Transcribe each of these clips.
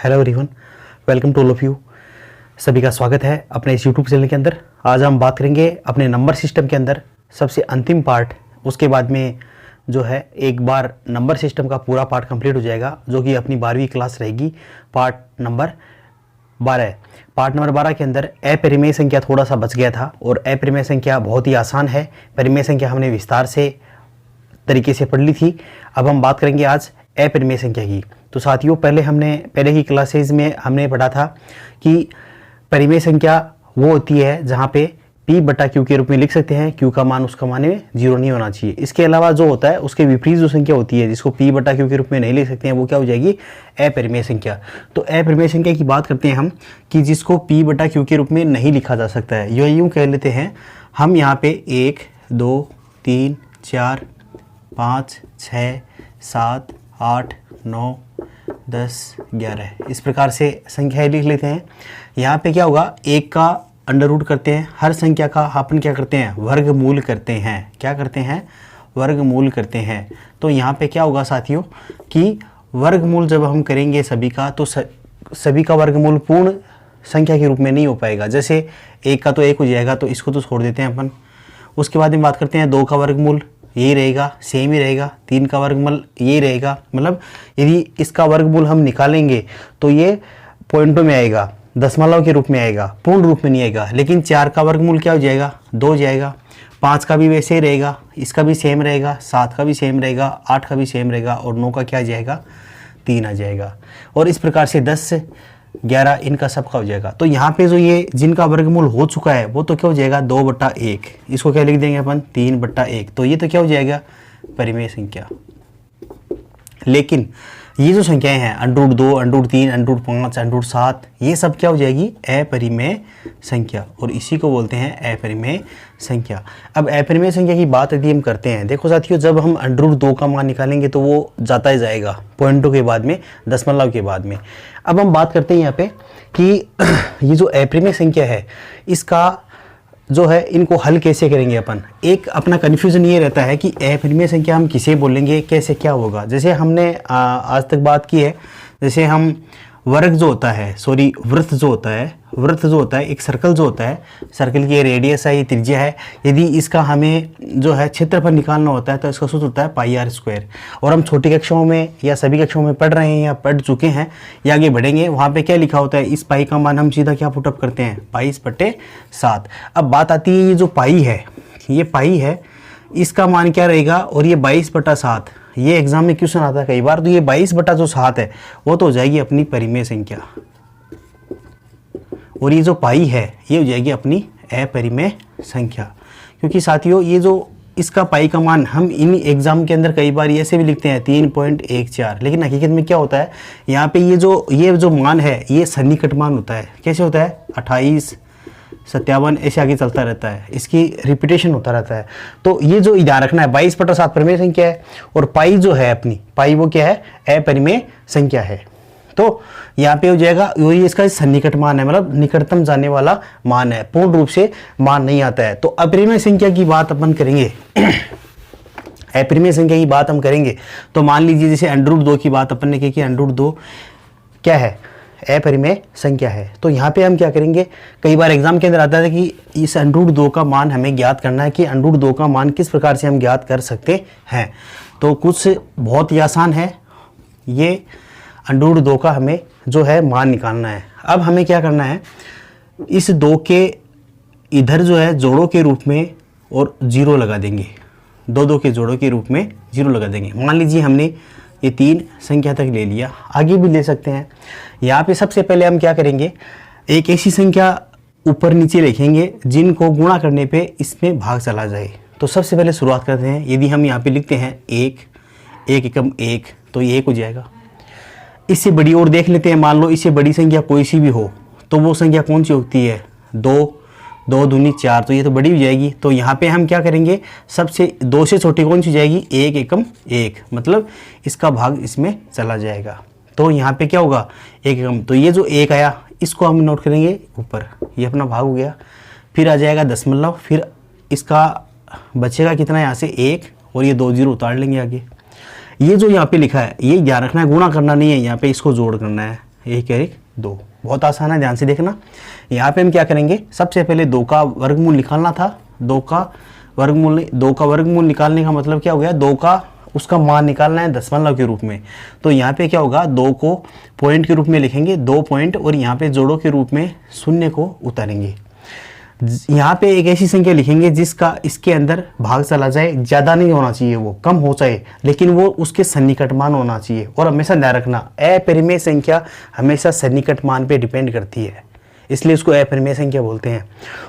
Hello everyone, welcome to all of you. सभी का स्वागत है अपने इस यूट्यूब चैनल के अंदर। आज हम बात करेंगे अपने नंबर सिस्टम के अंदर सबसे अंतिम पार्ट। उसके बाद में जो है एक बार नंबर सिस्टम का पूरा पार्ट कंप्लीट हो जाएगा, जो कि अपनी 12वीं क्लास रहेगी। Part number 12। पार्ट नंबर 12 के अंदर अपरिमेय संख्या थोड़ा सा बच गया था, और अपरिमेय संख्या बहुत ही आसान है। परिमेय संख्या हमने विस्तार से तरीके से पढ़ ली थी। अब हम बात करेंगे आज अपरिमेय संख्या की। तो साथियों, पहले की क्लासेज में हमने पढ़ा था कि परिमेय संख्या वो होती है जहाँ पे p बटा q के रूप में लिख सकते हैं। q का मान उसका मान में 0 नहीं होना चाहिए। इसके अलावा जो होता है उसके विपरीत जो संख्या होती है जिसको p बटा q के रूप में नहीं लिख सकते हैं, वो क्या हो जाएगी? अपरिमेय संख्या। तो अपरिमेय संख्या की बात करते हैं हम कि जिसको p बटा q के रूप में नहीं लिखा जा सकता है। यो यूँ कह लेते हैं हम यहाँ पे 1 2 3 4 5 6 7 8 9 10 11 इस प्रकार से संख्याएं लिख लेते हैं। यहाँ पे क्या होगा, एक का अंडर रूट करते हैं, हर संख्या का अपन क्या करते हैं? वर्गमूल करते हैं। क्या करते हैं? वर्गमूल करते हैं। तो यहाँ पे क्या होगा साथियों कि वर्गमूल जब हम करेंगे सभी का, तो सभी का वर्गमूल पूर्ण संख्या के रूप में नहीं हो पाएगा। जैसे एक का तो एक हो जाएगा, तो इसको तो छोड़ देते हैं अपन। उसके बाद हम बात करते हैं 2 का वर्गमूल, यही रहेगा, सेम ही रहेगा। 3 का वर्गमूल यही रहेगा। मतलब यदि इसका वर्गमूल हम निकालेंगे तो ये पॉइंटों में आएगा, दशमलव के रूप में आएगा, पूर्ण रूप में नहीं आएगा। लेकिन 4 का वर्गमूल क्या हो जाएगा? 2 हो जाएगा। 5 का भी वैसे ही रहेगा, इसका भी सेम रहेगा। 7 का भी सेम रहेगा, 8 का भी सेम रहेगा, और 9 का क्या आ जाएगा? 3 आ जाएगा। और इस प्रकार से 10 11 इनका सबका हो जाएगा। तो यहाँ पे जो ये जिनका वर्गमूल हो चुका है वो तो क्या हो जाएगा? 2/1। इसको क्या लिख देंगे अपन? 3/1। तो ये तो क्या हो जाएगा? परिमेय संख्या। लेकिन ये जो संख्याएं हैं √2, √3, √5, √7, ये सब क्या हो जाएगी? अपरिमेय संख्या। और इसी को बोलते हैं अपरिमेय संख्या। अब अपरिमेय संख्या की बात यदि हम करते हैं, देखो साथियों, जब हम √2 का मान निकालेंगे तो वो जाता ही जाएगा पॉइंटों के बाद में, दशमलव के बाद में। अब हम बात करते हैं यहाँ पे कि ये जो अपरिमेय संख्या है इसका जो है, इनको हल कैसे करेंगे अपन। एक अपना कन्फ्यूजन ये रहता है कि अपरिमेय संख्या हम किसे बोलेंगे, कैसे क्या होगा। जैसे हमने आज तक बात की है, जैसे हम वर्ग जो होता है, वृत्त जो होता है, एक सर्कल जो होता है, सर्कल की रेडियस है, ये त्रिज्या है। यदि इसका हमें जो है क्षेत्रफल निकालना होता है तो इसका सूत्र होता है πr²। और हम छोटी कक्षाओं में या सभी कक्षाओं में पढ़ रहे हैं या पढ़ चुके हैं या आगे बढ़ेंगे, वहाँ पे क्या लिखा होता है? इस पाई का मान हम सीधा क्या पुटअप करते हैं? 22/7। अब बात आती है, ये जो पाई है, इसका मान क्या रहेगा? और ये 22/7, ये एग्जाम में क्वेश्चन आता है कई बार। तो ये 22/7 है, वो तो हो जाएगी अपनी परिमेय संख्या। और ये जो पाई है ये हो जाएगी अपनी अपरिमेय संख्या। क्योंकि साथियों, ये जो इसका पाई का मान हम इन एग्जाम के अंदर कई बार ऐसे भी लिखते हैं 3.14, लेकिन हकीकत में क्या होता है, यहाँ पे ये जो मान है ये सन्निकट मान होता है। कैसे होता है? 28 57 ऐसे आगे चलता रहता है, इसकी रिपीटेशन होता रहता है। तो ये जो ध्यान रखना है, 22/7 परिमेय संख्या है, और पाई जो है अपनी पाई वो क्या है? अपरिमेय संख्या है। तो यहाँ पे हो जाएगा, ये इसका सन्निकट मान है, मतलब निकटतम जाने वाला मान है, पूर्ण रूप से मान नहीं आता है। तो अपरिमेय संख्या की बात अपन करेंगे अपरिमेय संख्या की बात हम करेंगे तो मान लीजिए जैसे √2 की बात अपन ने की कि √2 क्या है? अपरिमेय संख्या है। तो यहाँ पे हम क्या करेंगे, कई बार एग्जाम के अंदर आता है कि इस √2 का मान हमें ज्ञात करना है, कि √2 का मान किस प्रकार से हम ज्ञात कर सकते हैं। तो कुछ बहुत ही आसान है, ये √2 का हमें जो है मान निकालना है। अब हमें क्या करना है, इस 2 के इधर जो है जोड़ों के रूप में और 0 लगा देंगे। 2 के जोड़ों के रूप में 0 लगा देंगे। मान लीजिए हमने ये 3 संख्या तक ले लिया, आगे भी ले सकते हैं। यहाँ पे सबसे पहले हम क्या करेंगे, एक ऐसी संख्या ऊपर नीचे लिखेंगे जिनको गुणा करने पे इसमें भाग चला जाए। तो सबसे पहले शुरुआत करते हैं। यदि हम यहाँ पे लिखते हैं 1 एकम 1, तो ये 1 हो जाएगा। इससे बड़ी और देख लेते हैं, मान लो इससे बड़ी संख्या कोई सी भी हो, तो वो संख्या कौन सी होती है? 2 2 दूनी 4, तो ये तो बड़ी हो जाएगी। तो यहाँ पे हम क्या करेंगे, सबसे 2 से छोटी कौन सी जाएगी? 1 एकम 1, मतलब इसका भाग इसमें चला जाएगा। तो यहाँ पे क्या होगा? 1 एकम। तो ये जो 1 आया इसको हम नोट करेंगे ऊपर, ये अपना भाग हो गया। फिर आ जाएगा दशमलव, फिर इसका बचेगा कितना? यहाँ से 1, और ये 2 0 उतार लेंगे आगे। ये जो यहाँ पे लिखा है ये ध्यान रखना है, गुणा करना नहीं है, यहाँ पे इसको जोड़ करना है। 1 और 1 2। बहुत आसान है, ध्यान से देखना। यहाँ पे हम क्या करेंगे, सबसे पहले 2 का वर्गमूल निकालना था। 2 का वर्गमूल निकालने का मतलब क्या हो गया, 2 का उसका मान निकालना है दशमलव के रूप में। तो यहाँ पे क्या होगा, 2 को पॉइंट के रूप में लिखेंगे, 2 पॉइंट, और यहाँ पे जोड़ों के रूप में 0 को उतारेंगे। यहाँ पे एक ऐसी संख्या लिखेंगे जिसका इसके अंदर भाग चला जाए, ज़्यादा नहीं होना चाहिए, वो कम हो जाए, लेकिन वो उसके सन्निकट मान होना चाहिए। और हमेशा ध्यान रखना, अपरिमेय संख्या हमेशा सन्निकट मान पे डिपेंड करती है, इसलिए उसको अपरिमेय संख्या बोलते हैं।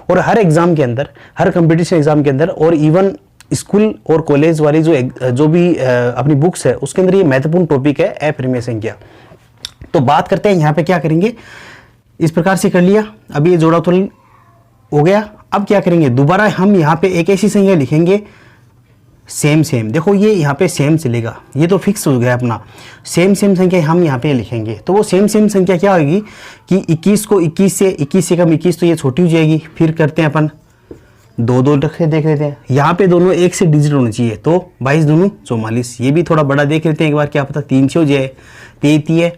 और हर एग्जाम के अंदर, हर कंपटीशन एग्जाम के अंदर, और इवन स्कूल और कॉलेज वाली जो भी अपनी बुक्स है उसके अंदर ये महत्वपूर्ण टॉपिक है, अपरिमेय संख्या। तो बात करते हैं यहाँ पे क्या करेंगे, इस प्रकार से कर लिया। अब ये जोड़ा तोड़ हो गया। अब क्या करेंगे, दोबारा हम यहाँ पे एक ऐसी संख्या लिखेंगे सेम। देखो ये यहाँ पे सेम चलेगा, ये तो फिक्स हो गया अपना। सेम संख्या हम यहाँ पे लिखेंगे, तो वो सेम संख्या क्या होगी कि 21 को 21 से कम 21, तो ये छोटी हो जाएगी। फिर करते हैं अपन 2 रखे, देख लेते हैं। यहाँ पे दोनों 1 से डिजिट होने चाहिए, तो 22 दूनी 44। ये भी थोड़ा बड़ा देख लेते हैं एक बार, क्या पता 3 से हो जाए। 33 है,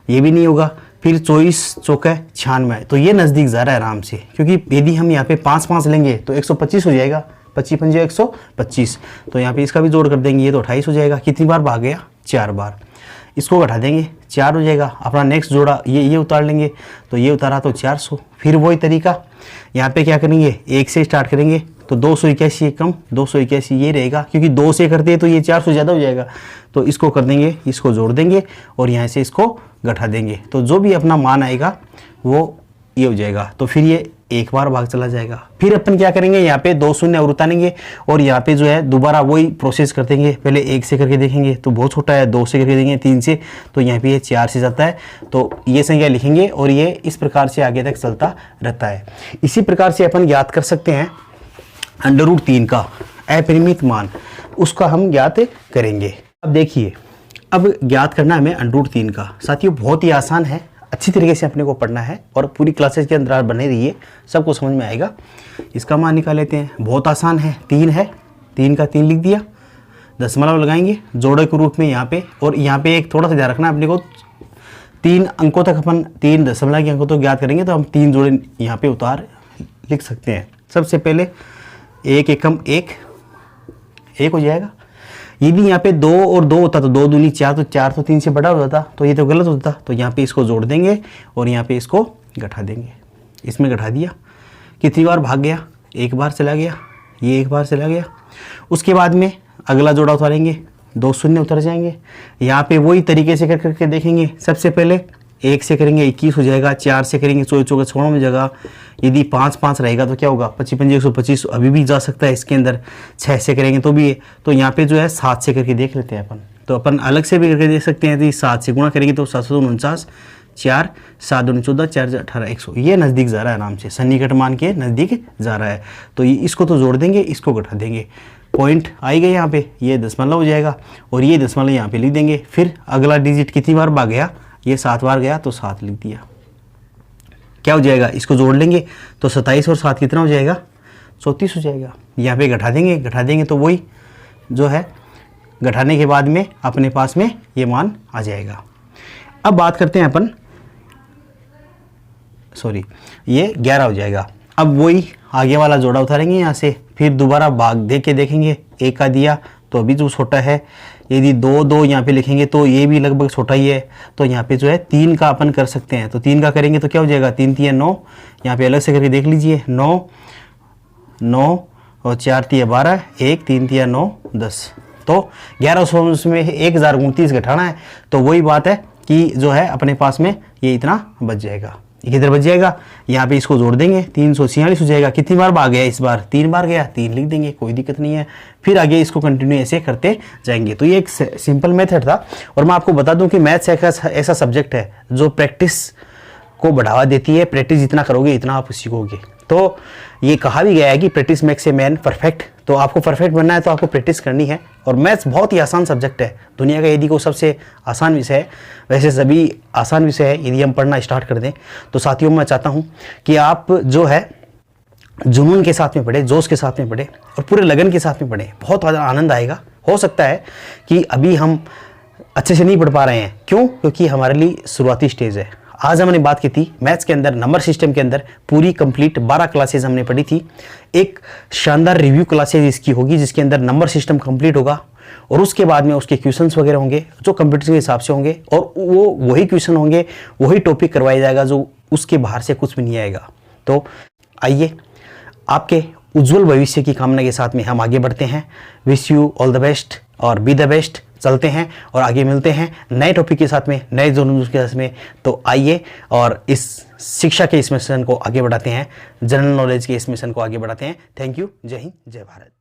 ये भी नहीं होगा। फिर 24 चौका 96, तो ये नज़दीक जा रहा है आराम से, क्योंकि यदि हम यहाँ पे 5 लेंगे तो 125 हो जाएगा। 25 पंजे 125, तो यहाँ पे इसका भी जोड़ कर देंगे, ये तो 28 हो जाएगा। कितनी बार भाग गया, 4 बार। इसको घटा देंगे, 4 हो जाएगा। अपना नेक्स्ट जोड़ा ये उतार लेंगे, तो ये उतारा तो 400। फिर वही तरीका, यहाँ पे क्या करेंगे, 1 से स्टार्ट करेंगे, तो 281 कम 281 ये रहेगा, क्योंकि 2 से करते हैं तो ये 400 ज़्यादा हो जाएगा। तो इसको कर देंगे, इसको जोड़ देंगे और यहाँ से इसको घटा देंगे, तो जो भी अपना मान आएगा वो ये हो जाएगा। तो फिर ये 1 बार भाग चला जाएगा। फिर अपन क्या करेंगे, यहाँ पे 2 शून्य और उतारेंगे, और यहाँ पे जो है दोबारा वही प्रोसेस कर देंगे। पहले 1 से करके देखेंगे तो बहुत छोटा है, 2 से करके देंगे, 3 से, तो यहाँ पे ये 4 से जाता है, तो ये संख्या लिखेंगे, और ये इस प्रकार से आगे तक चलता रहता है। इसी प्रकार से अपन ज्ञात कर सकते हैं √3 का अपरिमित मान, उसका हम ज्ञात करेंगे। अब देखिए, अब ज्ञात करना हमें √3 का। साथियों बहुत ही आसान है, अच्छी तरीके से अपने को पढ़ना है, और पूरी क्लासेस के अंदर बने रहिए, सबको समझ में आएगा। इसका मान निकाल लेते हैं, बहुत आसान है। 3 है, 3 का 3 लिख दिया, दशमलव लगाएंगे जोड़े के रूप में यहाँ पे। और यहाँ पे एक थोड़ा सा ध्यान रखना अपने को, 3 अंकों तक अपन 3 दशमलव के अंकों तक ज्ञात करेंगे, तो हम 3 जोड़े यहाँ पे उतार लिख सकते हैं। सबसे पहले 1 एकम 1 हो जाएगा। यदि यहाँ पे 2 और 2 होता तो 2 दूनी 4, तो 4 तो 3 से बड़ा हो जाता, तो ये तो गलत होता। तो यहाँ पे इसको जोड़ देंगे और यहाँ पे इसको घटा देंगे। इसमें घटा दिया, कितनी बार भाग गया, 1 बार चला गया, ये 1 बार चला गया। उसके बाद में अगला जोड़ा उतारेंगे, 2 शून्य उतर जाएंगे। यहाँ पे वही तरीके से करके देखेंगे। सबसे पहले 1 से करेंगे 21 हो जाएगा, 4 से करेंगे 24 छोड़ो में जगह। यदि 5 रहेगा तो क्या होगा, 25 पंजे 125, अभी भी जा सकता है इसके अंदर। 6 से करेंगे तो भी है। तो यहाँ पे जो है 7 से करके देख लेते हैं अपन, तो अपन अलग से भी करके देख सकते हैं। तो 7 से गुणा करेंगे तो 749, 4 7 दूनी 14, 4 18 100, ये नज़दीक जा रहा है आराम से, सन्निकट मान के नज़दीक जा रहा है। तो ये इसको तो जोड़ देंगे, इसको घटा देंगे, पॉइंट आई गए यहाँ पे, ये दशमलव हो जाएगा, और ये दशमलव यहाँ पे लिख देंगे। फिर अगला डिजिट कितनी बार भाग गया, ये 7 बार गया, तो 7 लिख दिया। क्या हो जाएगा, इसको जोड़ लेंगे तो 27 और 7 कितना हो जाएगा, 34 हो जाएगा। यहाँ पे घटा देंगे तो वही जो है घटाने के बाद में अपने पास में ये मान आ जाएगा। अब बात करते हैं अपन, सॉरी, ये 11 हो जाएगा। अब वही आगे वाला जोड़ा उतारेंगे यहाँ से, फिर दोबारा भाग दे के देखेंगे, 1 का दिया तो अभी जो छोटा है। यदि 2 यहाँ पे लिखेंगे तो ये भी लगभग छोटा ही है। तो यहाँ पे जो है 3 का अपन कर सकते हैं, तो 3 का करेंगे तो क्या हो जाएगा, 3 3 9, यहाँ पे अलग से करके देख लीजिए, 9 और 4 3 12, 1 3 3 9 10, तो 1100 में 1029 घटाना है। तो वही बात है कि जो है अपने पास में ये इतना बच जाएगा। ये किधर बच जाएगा, यहाँ पे इसको जोड़ देंगे, 346 हो जाएगा। कितनी बार भाग गया, इस बार 3 बार गया, 3 लिख देंगे, कोई दिक्कत नहीं है। फिर आगे इसको कंटिन्यू ऐसे करते जाएंगे। तो ये एक सिंपल मेथड था। और मैं आपको बता दूं कि मैथ्स ऐसा सब्जेक्ट है जो प्रैक्टिस को बढ़ावा देती है। प्रैक्टिस जितना करोगे इतना आप सीखोगे। तो ये कहा भी गया है कि practice makes a man perfect. तो आपको परफेक्ट बनना है तो आपको प्रैक्टिस करनी है। और मैथ्स बहुत ही आसान सब्जेक्ट है, दुनिया का यदि को सबसे आसान विषय है। वैसे सभी आसान विषय है यदि हम पढ़ना स्टार्ट कर दें। तो साथियों मैं चाहता हूँ कि आप जो है जुनून के साथ में पढ़े, जोश के साथ में पढ़े और पूरे लगन के साथ में पढ़े, बहुत आनंद आएगा। हो सकता है कि अभी हम अच्छे से नहीं पढ़ पा रहे हैं, क्यों? क्योंकि हमारे लिए शुरुआती स्टेज है। आज हमने बात की थी मैथ्स के अंदर नंबर सिस्टम के अंदर पूरी कंप्लीट 12 क्लासेज हमने पढ़ी थी। एक शानदार रिव्यू क्लासेज इसकी होगी जिसके अंदर नंबर सिस्टम कंप्लीट होगा और उसके बाद में उसके क्वेश्चंस वगैरह होंगे जो कंप्यूटर के हिसाब से होंगे और वो वही क्वेश्चन होंगे, वही टॉपिक करवाया जाएगा जो उसके बाहर से कुछ भी नहीं आएगा। तो आइए आपके उज्जवल भविष्य की कामना के साथ में हम आगे बढ़ते हैं। Wish you all the best और बी द बेस्ट। चलते हैं और आगे मिलते हैं नए टॉपिक के साथ में, नए जोन के साथ में। तो आइए और इस शिक्षा के इस मिशन को आगे बढ़ाते हैं, जनरल नॉलेज के इस मिशन को आगे बढ़ाते हैं। Thank you. जय हिंद, जय भारत।